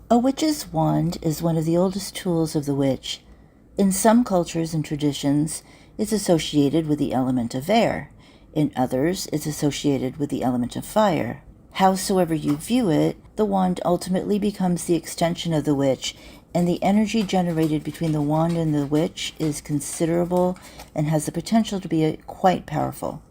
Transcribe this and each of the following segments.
A witch's wand is one of the oldest tools of the witch. In some cultures and traditions, it's associated with the element of air. In others, it's associated with the element of fire. Howsoever you view it, the wand ultimately becomes the extension of the witch, and the energy generated between the wand and the witch is considerable and has the potential to be quite powerful.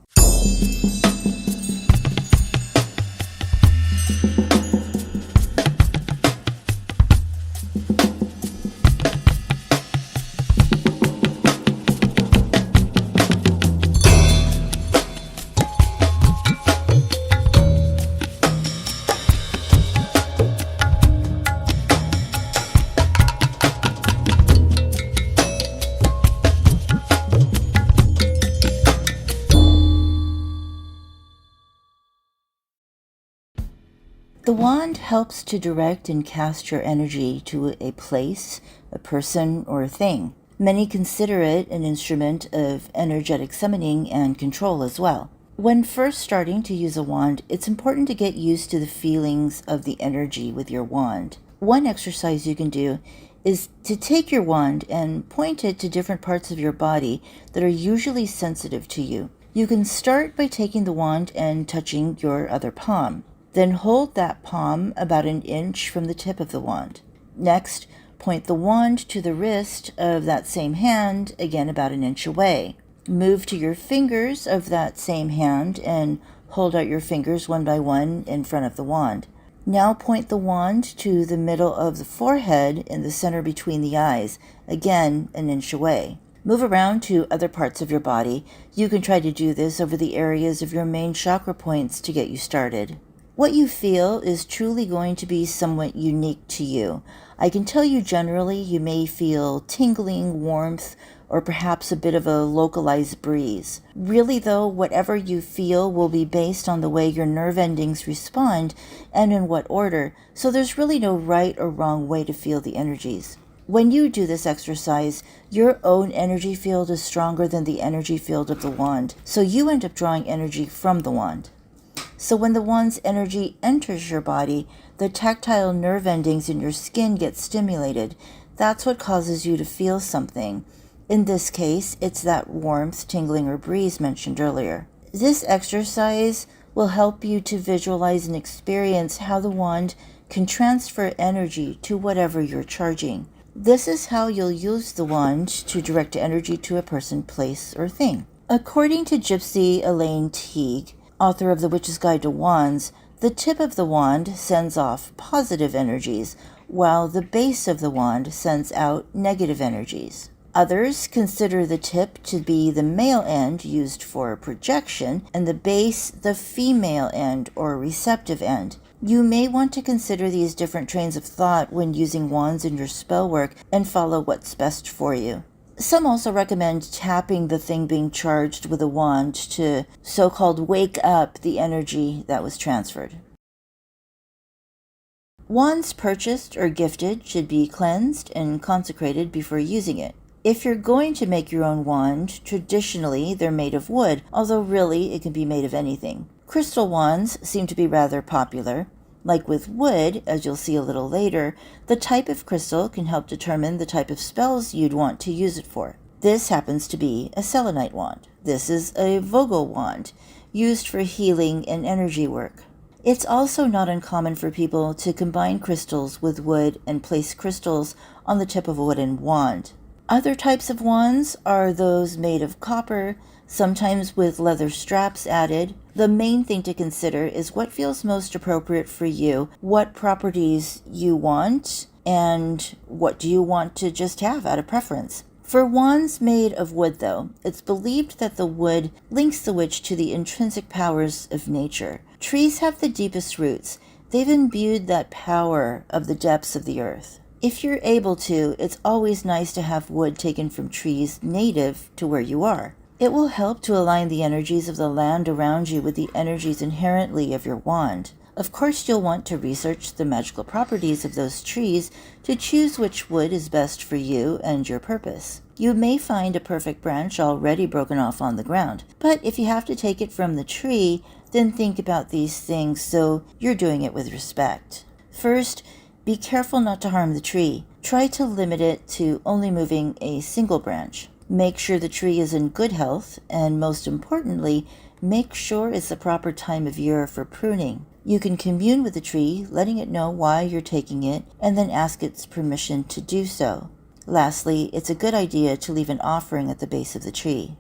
The wand helps to direct and cast your energy to a place, a person, or a thing. Many consider it an instrument of energetic summoning and control as well. When first starting to use a wand, it's important to get used to the feelings of the energy with your wand. One exercise you can do is to take your wand and point it to different parts of your body that are usually sensitive to you. You can start by taking the wand and touching your other palm. Then hold that palm about an inch from the tip of the wand. Next, point the wand to the wrist of that same hand, again about an inch away. Move to your fingers of that same hand and hold out your fingers one by one in front of the wand. Now point the wand to the middle of the forehead in the center between the eyes, again an inch away. Move around to other parts of your body. You can try to do this over the areas of your main chakra points to get you started. What you feel is truly going to be somewhat unique to you. I can tell you generally you may feel tingling, warmth, or perhaps a bit of a localized breeze. Really though, whatever you feel will be based on the way your nerve endings respond and in what order, so there's really no right or wrong way to feel the energies. When you do this exercise, your own energy field is stronger than the energy field of the wand, so you end up drawing energy from the wand. So when the wand's energy enters your body, the tactile nerve endings in your skin get stimulated. That's what causes you to feel something. In this case, it's that warmth, tingling, or breeze mentioned earlier. This exercise will help you to visualize and experience how the wand can transfer energy to whatever you're charging. This is how you'll use the wand to direct energy to a person, place, or thing. According to Gypsy Elaine Teague, author of The Witch's Guide to Wands, the tip of the wand sends off positive energies, while the base of the wand sends out negative energies. Others consider the tip to be the male end used for projection, and the base the female end or receptive end. You may want to consider these different trains of thought when using wands in your spell work and follow what's best for you. Some also recommend tapping the thing being charged with a wand to so-called wake up the energy that was transferred. Wands purchased or gifted should be cleansed and consecrated before using it. If you're going to make your own wand, traditionally they're made of wood, although really it can be made of anything. Crystal wands seem to be rather popular. Like with wood, as you'll see a little later, the type of crystal can help determine the type of spells you'd want to use it for. This happens to be a selenite wand. This is a Vogel wand, used for healing and energy work. It's also not uncommon for people to combine crystals with wood and place crystals on the tip of a wooden wand. Other types of wands are those made of copper, sometimes with leather straps added. The main thing to consider is what feels most appropriate for you, what properties you want, and what do you want to just have out of preference. For wands made of wood, though, it's believed that the wood links the witch to the intrinsic powers of nature. Trees have the deepest roots. They've imbued that power of the depths of the earth. If you're able to, it's always nice to have wood taken from trees native to where you are. It will help to align the energies of the land around you with the energies inherently of your wand. Of course, you'll want to research the magical properties of those trees to choose which wood is best for you and your purpose. You may find a perfect branch already broken off on the ground, but if you have to take it from the tree, then think about these things so you're doing it with respect. First, Be careful not to harm the tree. Try to limit it to only moving a single branch. Make sure the tree is in good health, and most importantly, make sure it's the proper time of year for pruning. You can commune with the tree, letting it know why you're taking it, and then ask its permission to do so. Lastly, it's a good idea to leave an offering at the base of the tree.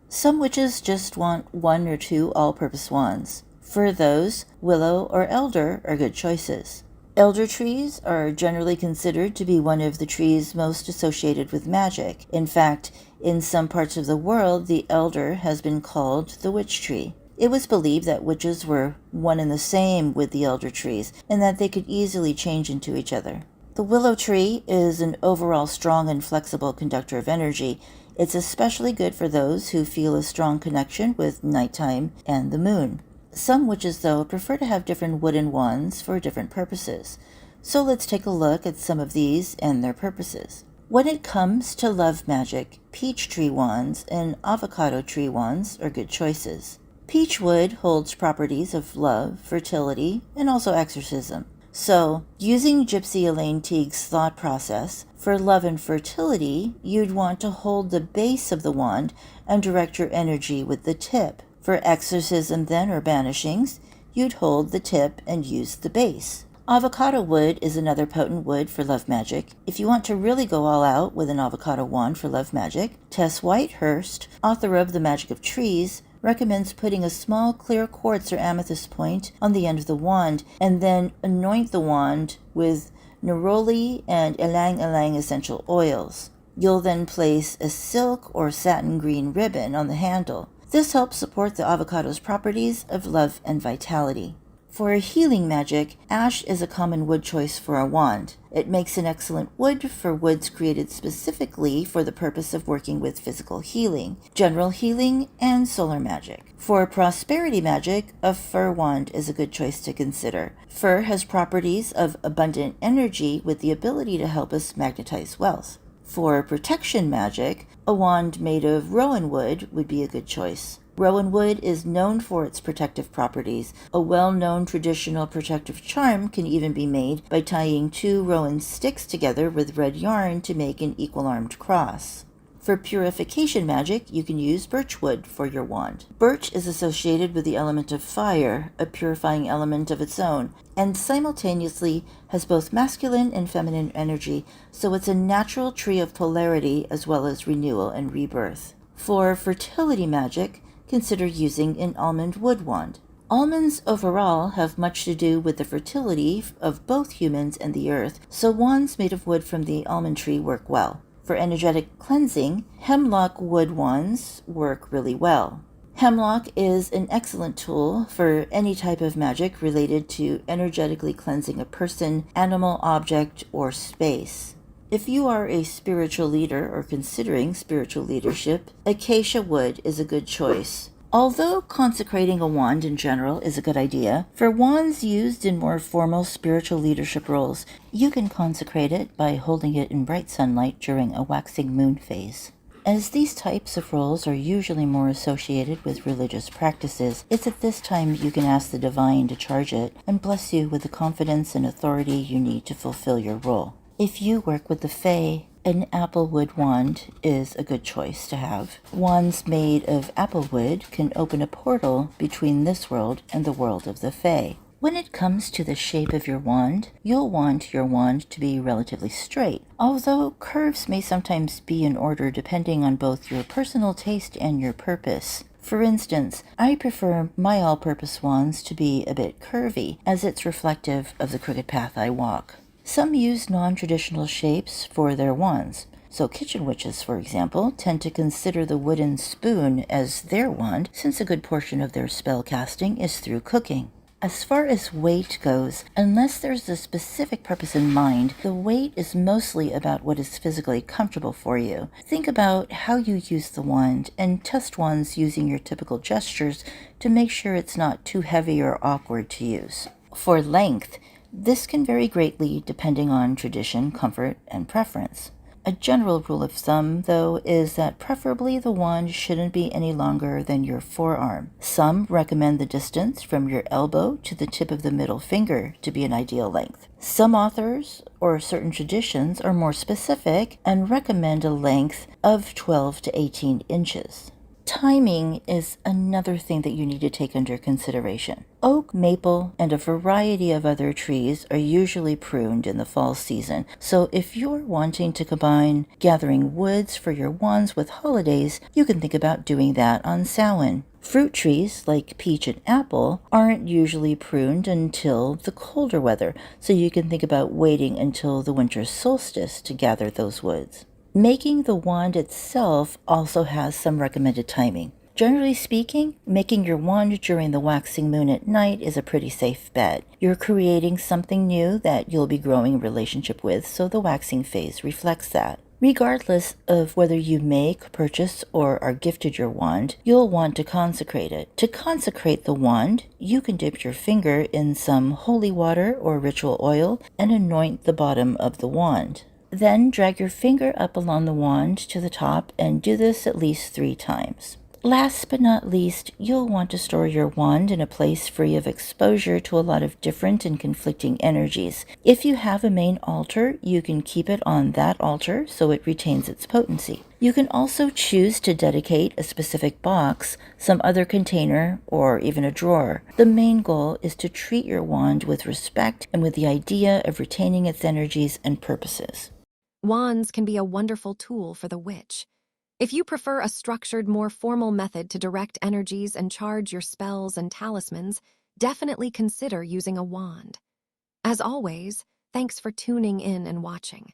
Some witches just want 1 or 2 all-purpose wands. For those, willow or elder are good choices. Elder trees are generally considered to be one of the trees most associated with magic. In fact, in some parts of the world, the elder has been called the witch tree. It was believed that witches were one and the same with the elder trees, and that they could easily change into each other. The willow tree is an overall strong and flexible conductor of energy. It's especially good for those who feel a strong connection with nighttime and the moon. Some witches, though, prefer to have different wooden wands for different purposes. So let's take a look at some of these and their purposes. When it comes to love magic, peach tree wands and avocado tree wands are good choices. Peach wood holds properties of love, fertility, and also exorcism. So, using Gypsy Elaine Teague's thought process, for love and fertility, you'd want to hold the base of the wand and direct your energy with the tip. For exorcism then, or banishings, you'd hold the tip and use the base. Avocado wood is another potent wood for love magic. If you want to really go all out with an avocado wand for love magic, Tess Whitehurst, author of The Magic of Trees, recommends putting a small clear quartz or amethyst point on the end of the wand and then anoint the wand with neroli and ylang ylang essential oils. You'll then place a silk or satin green ribbon on the handle. This helps support the avocado's properties of love and vitality. For healing magic, ash is a common wood choice for a wand. It makes an excellent wood for woods created specifically for the purpose of working with physical healing, general healing, and solar magic. For prosperity magic, a fir wand is a good choice to consider. Fir has properties of abundant energy with the ability to help us magnetize wealth. For protection magic, a wand made of rowan wood would be a good choice. Rowan wood is known for its protective properties. A well-known traditional protective charm can even be made by tying 2 rowan sticks together with red yarn to make an equal-armed cross. For purification magic, you can use birch wood for your wand. Birch is associated with the element of fire, a purifying element of its own, and simultaneously has both masculine and feminine energy, so it's a natural tree of polarity as well as renewal and rebirth. For fertility magic, consider using an almond wood wand. Almonds overall have much to do with the fertility of both humans and the earth, so wands made of wood from the almond tree work well. For energetic cleansing, hemlock wood wands work really well. Hemlock is an excellent tool for any type of magic related to energetically cleansing a person, animal, object, or space. If you are a spiritual leader or considering spiritual leadership, acacia wood is a good choice. Although consecrating a wand in general is a good idea, for wands used in more formal spiritual leadership roles, you can consecrate it by holding it in bright sunlight during a waxing moon phase. As these types of roles are usually more associated with religious practices, it's at this time you can ask the divine to charge it and bless you with the confidence and authority you need to fulfill your role. If you work with the Fae, an applewood wand is a good choice to have. Wands made of applewood can open a portal between this world and the world of the Fae. When it comes to the shape of your wand, you'll want your wand to be relatively straight, although curves may sometimes be in order depending on both your personal taste and your purpose. For instance, I prefer my all-purpose wands to be a bit curvy, as it's reflective of the crooked path I walk. Some use non-traditional shapes for their wands. So kitchen witches, for example, tend to consider the wooden spoon as their wand, since a good portion of their spell casting is through cooking. As far as weight goes, unless there's a specific purpose in mind, the weight is mostly about what is physically comfortable for you. Think about how you use the wand and test wands using your typical gestures to make sure it's not too heavy or awkward to use. For length, this can vary greatly depending on tradition, comfort, and preference. A general rule of thumb, though, is that preferably the wand shouldn't be any longer than your forearm. Some recommend the distance from your elbow to the tip of the middle finger to be an ideal length. Some authors or certain traditions are more specific and recommend a length of 12 to 18 inches. Timing is another thing that you need to take under consideration. Oak, maple, and a variety of other trees are usually pruned in the fall season, so if you're wanting to combine gathering woods for your wands with holidays, you can think about doing that on Samhain. Fruit trees, like peach and apple, aren't usually pruned until the colder weather, so you can think about waiting until the winter solstice to gather those woods. Making the wand itself also has some recommended timing. Generally speaking, making your wand during the waxing moon at night is a pretty safe bet. You're creating something new that you'll be growing a relationship with, so the waxing phase reflects that. Regardless of whether you make, purchase, or are gifted your wand, you'll want to consecrate it. To consecrate the wand, you can dip your finger in some holy water or ritual oil and anoint the bottom of the wand. Then drag your finger up along the wand to the top and do this at least 3 times. Last but not least, you'll want to store your wand in a place free of exposure to a lot of different and conflicting energies. If you have a main altar, you can keep it on that altar so it retains its potency. You can also choose to dedicate a specific box, some other container, or even a drawer. The main goal is to treat your wand with respect and with the idea of retaining its energies and purposes. Wands can be a wonderful tool for the witch. If you prefer a structured, more formal method to direct energies and charge your spells and talismans, definitely consider using a wand. As always, thanks for tuning in and watching.